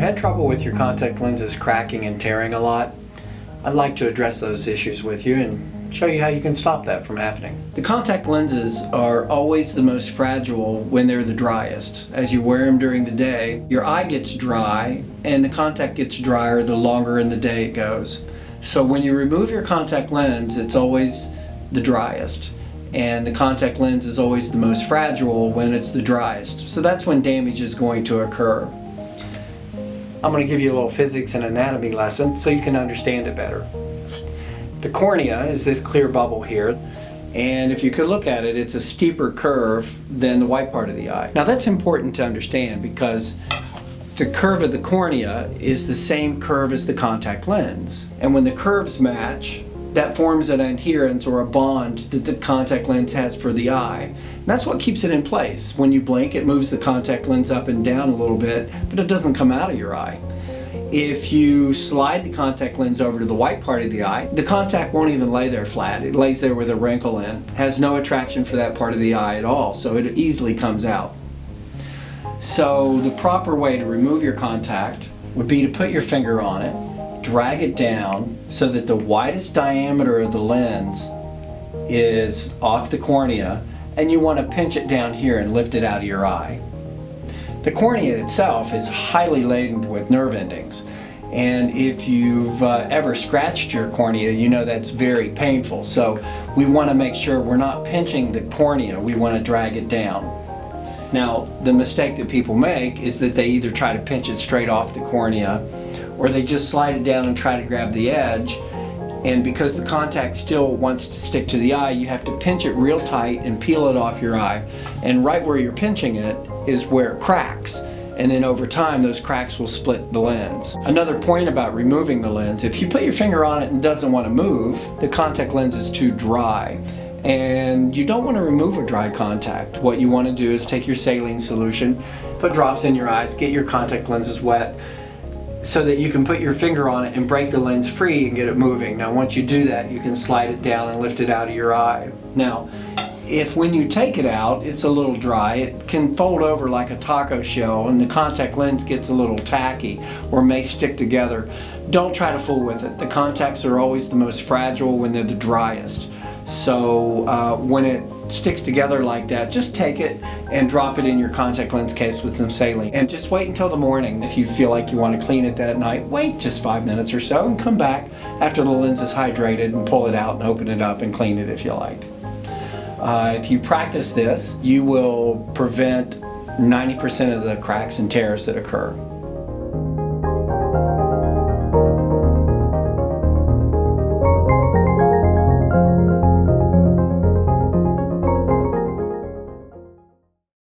had trouble with your contact lenses cracking and tearing a lot, I'd like to address those issues with you and show you how you can stop that from happening. The contact lenses are always the most fragile when they're the driest. As you wear them during the day, your eye gets dry and the contact gets drier the longer in the day it goes. So when you remove your contact lens, it's always the driest. And the contact lens is always the most fragile when it's the driest. So that's when damage is going to occur. I'm going to give you a little physics and anatomy lesson so you can understand it better. The cornea is this clear bubble here, and if you could look at it, it's a steeper curve than the white part of the eye. Now that's important to understand because the curve of the cornea is the same curve as the contact lens. And when the curves match, that forms an adherence or a bond that the contact lens has for the eye. And that's what keeps it in place. When you blink, it moves the contact lens up and down a little bit, but it doesn't come out of your eye. If you slide the contact lens over to the white part of the eye, the contact won't even lay there flat. It lays there with a wrinkle in. It has no attraction for that part of the eye at all, so it easily comes out. So the proper way to remove your contact would be to put your finger on it, drag it down so that the widest diameter of the lens is off the cornea, and you want to pinch it down here and lift it out of your eye. The cornea itself is highly laden with nerve endings, and if you've ever scratched your cornea, you know that's very painful. So we want to make sure we're not pinching the cornea, we want to drag it down. Now the mistake that people make is that they either try to pinch it straight off the cornea or they just slide it down and try to grab the edge, and because the contact still wants to stick to the eye, you have to pinch it real tight and peel it off your eye, and right where you're pinching it is where it cracks, and then over time those cracks will split the lens. Another point about removing the lens, if you put your finger on it and it doesn't want to move, the contact lens is too dry. And you don't want to remove a dry contact. What you want to do is take your saline solution, put drops in your eyes, get your contact lenses wet, so that you can put your finger on it and break the lens free and get it moving. Now once you do that, you can slide it down and lift it out of your eye. Now, if when you take it out, it's a little dry, it can fold over like a taco shell and the contact lens gets a little tacky or may stick together. Don't try to fool with it. The contacts are always the most fragile when they're the driest. So when it sticks together like that, just take it and drop it in your contact lens case with some saline. And just wait until the morning. If you feel like you want to clean it that night, wait just 5 minutes or so and come back after the lens is hydrated and pull it out and open it up and clean it if you like. If you practice this, you will prevent 90% of the cracks and tears that occur.